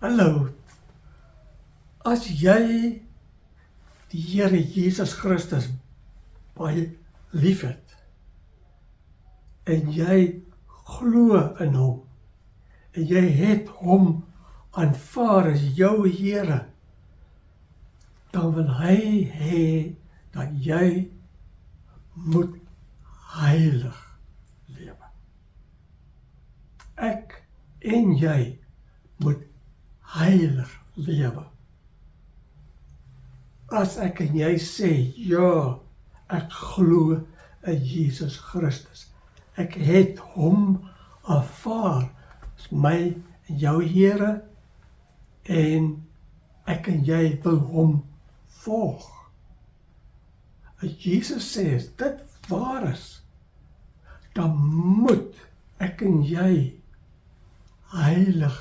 Hallo, as jy die Here Jesus Christus baie lief het en jy glo in hom en jy het hom aanvaar as jou Here, dan wil hy hê dat jy moet heilig lewe. Ek en jy moet heilig lewe. As ek en jy sê, ja, ek glo in Jesus Christus. Ek het hom aanvaar as my en jou Here en ek en jy wil hom volg. As Jesus sê, as dit waar is, dan moet ek en jy heilig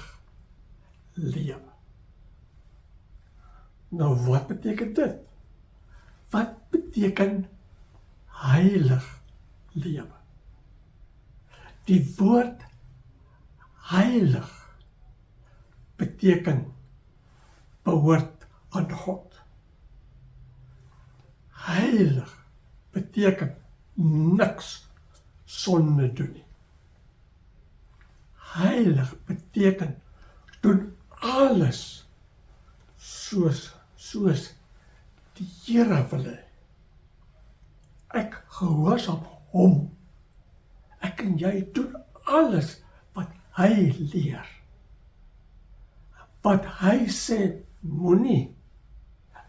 lewe. Nou, wat beteken dit? Wat beteken heilig lewe? Die woord heilig beteken behoort aan God. Heilig beteken niks sonde doen nie. Heilig beteken doen alles soos die Here wil hê. Ek gehoorsaam hom. Ek en jy doen alles wat hy leer. Wat hy sê, moenie.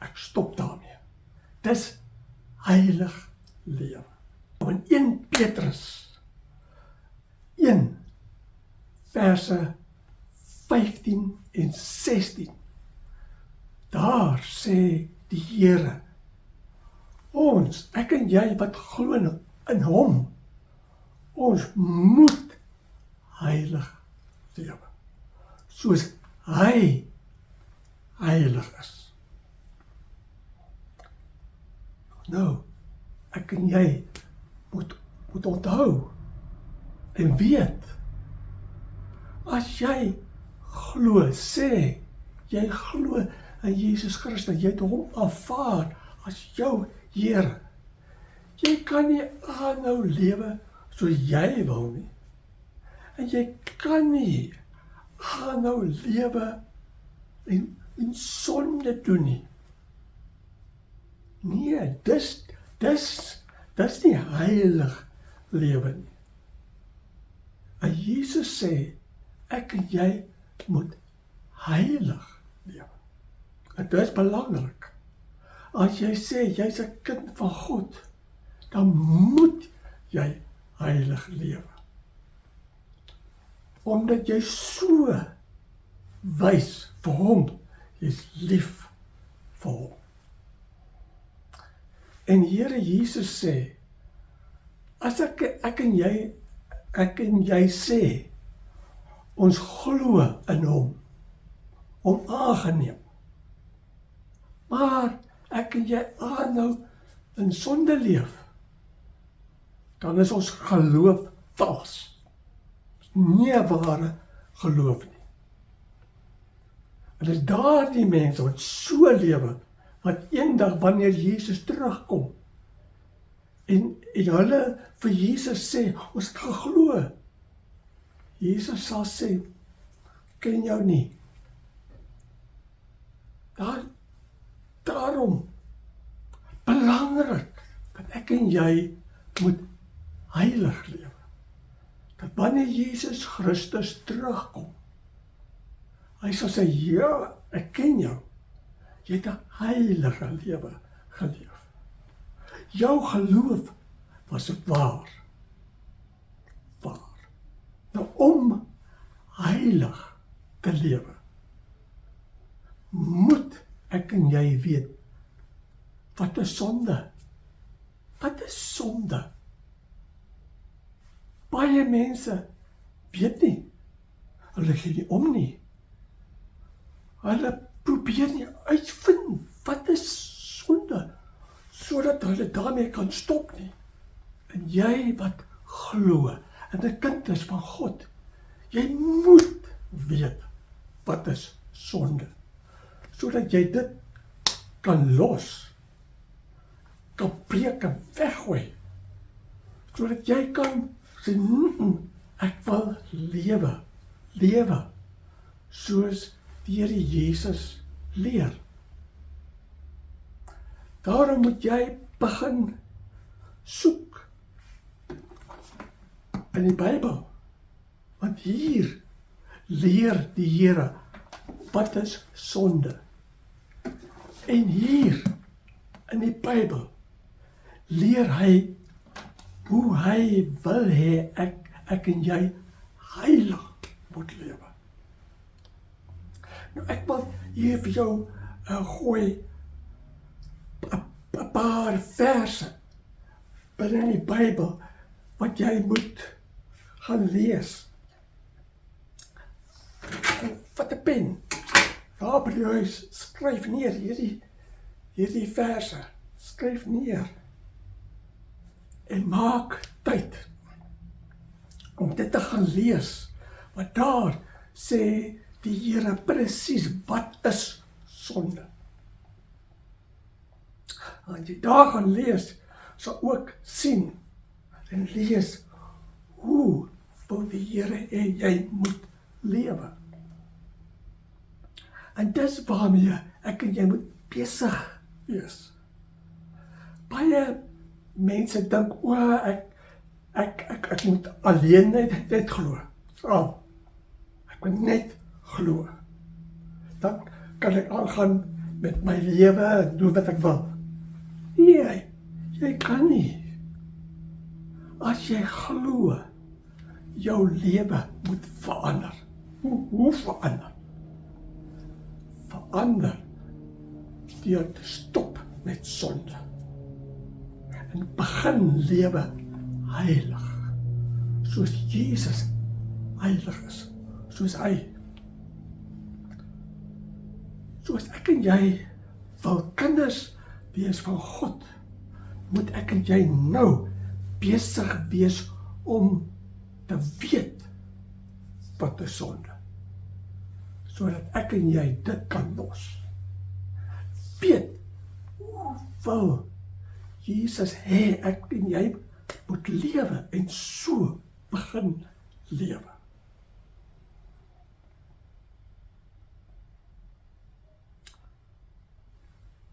Ek stop daarmee. Dis heilig lewe. In 1 Petrus 1 verse 15 en 16, daar sê die Here, ons, ek en jy wat glo in hom, ons moet heilig lewe, soos hy heilig is. Nou, ek en jy moet onthou en weet, as jy glo, sê, jy glo in Jesus Christus, jy het hom aanvaar as jou Here. Jy kan nie aanhou lewe soos jy wil nie. En jy kan nie aanhou lewe en sonde doen nie. Nee, dis nie heilig lewe nie. En Jesus sê, ek en jy moet heilig lewe. En dit is belangrik. As jy sê, jy's 'n kind van God, dan moet jy heilig lewe. Omdat jy so wys vir hom, jy's lief vir hom. En Here Jesus sê, as ek en jy sê, ons glo in hom aangeneem, maar ek en jy aanhou in sonde leef, dan is ons geloof vals. Nie ware geloof nie. En dis daardie mense wat so lewe, wat eendag wanneer Jesus terugkom, en hulle vir Jesus sê, ons het geglo. Jesus sal sê, ken jou nie. Daarom belangrik dat ek en jy moet heilig lewe. Dat wanneer Jesus Christus terugkom, hy sal sê, ja, ek ken jou. Jy het 'n heilige lewe geleef. Jou geloof was waar. Nou, om heilig te lewe, moet ek en jy weet, wat is sonde? Wat is sonde? Baie mense weet nie, hulle gee nie om nie. Hulle probeer nie uitvind, wat is sonde, sodat hulle daarmee kan stop nie. En jy wat glo, en 'n kind is van God, jy moet weet, wat is sonde, sodat jy dit kan los, kan breek en weggooi, sodat jy kan sê, ek wil lewe, soos die Here Jesus leer. Daarom moet jy begin soek in die Bybel, want hier leer die Here wat is sonde. En hier in die Bybel leer hy hoe hy wil hê ek en jy heilig moet lewe. Nou ek wil hier vir jou gooi 'n paar verse binne in die Bybel wat jy moet gaan lees. Vat 'n pen, daar by die huis, skryf neer hierdie verse, skryf neer en maak tyd om dit te gaan lees, want daar sê die Here presies wat is sonde. As jy daar gaan lees, sal ook sien en lees hoe wil die Here hê jy moet lewe. En dis waarmee ek en jy moet besig wees. Baie mense dink, ek moet alleen net glo. Ek moet net glo. Dan kan ek aangaan met my lewe en doen wat ek wil. Nee, jy kan nie. As jy glo, jou lewe moet verander. Hoe verander? Verander deur te stop met sonde en begin lewe heilig, soos Jesus heilig is, soos hy. Soos ek en jy wil kinders wees van God, moet ek en jy nou besig wees om te weet wat is sonde, sodat ek en jy dit kan los. Weet hoe wil Jesus hê ek en jy moet lewe en so begin lewe.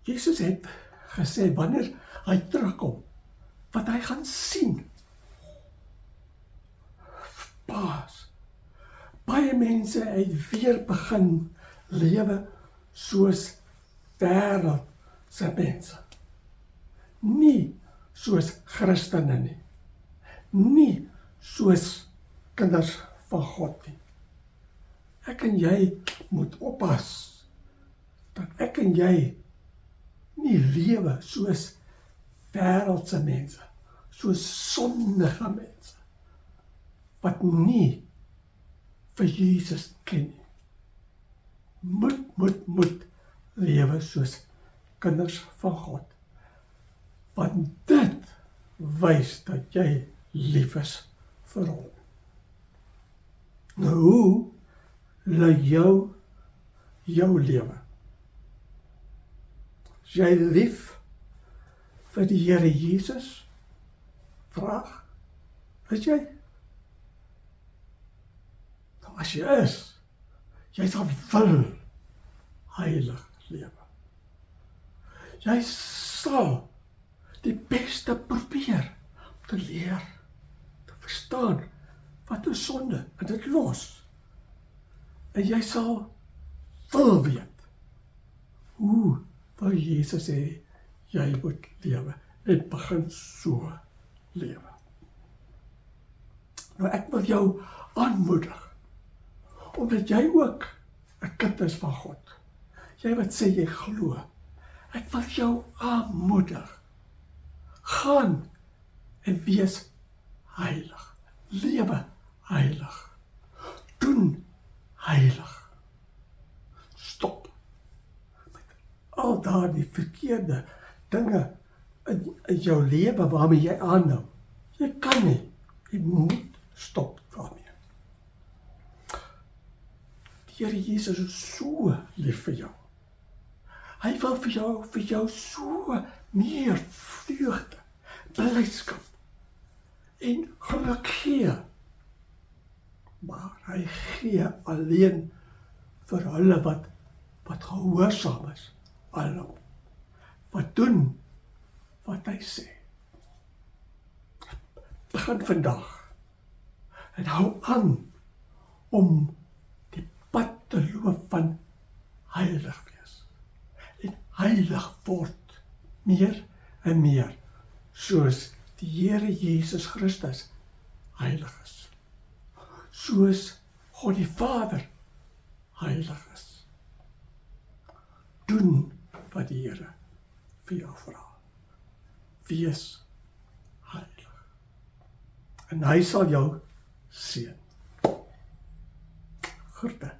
Jesus het gesê wanneer hy terugkom, wat hy gaan sien. Baie mense het weer begin lewe soos wêreldse mense. Nie soos Christene nie. Nie soos kinders van God nie. Ek en jy moet oppas dat ek en jy nie lewe soos wêreldse mense, soos sondige mense, wat nie vir Jesus ken nie. Moet lewe soos kinders van God, want dit wys dat jy lief is vir hom. Nou hoe lei jou lewe? Is jy lief vir die Here Jesus? Vraag, is jy? Nou as jy is, jy sal wil heilig lewe. Jy sal die beste probeer om te leer, te verstaan wat is sonde en dit los. En jy sal wil weet hoe wil Jesus sê jy moet lewe en begin so lewe. Nou ek wil jou aanmoedig, omdat jy ook 'n kind is van God. Jy wat sê jy glo. Ek wil jou aanmoedig. Gaan en wees heilig. Lewe heilig. Doen heilig. Stop met al daardie verkeerde dinge in jou lewe waarmee jy aanhou. Jy kan nie. Jy moet stop daarmee. Die Here Jesus is so lief vir jou. Hy wil vir jou so meer vreugde, blydskap en geluk gee. Maar hy gee alleen vir hulle wat gehoorsaam is aan hom. Wat doen wat hy sê. Begin vandag en hou aan om die pad te loop van heilig wees. En heilig word meer en meer, soos die Here Jesus Christus heilig is. Soos God die Vader heilig is. Doen wat die Here vir jou vra. Wees heilig. En hy sal jou seën. Groete.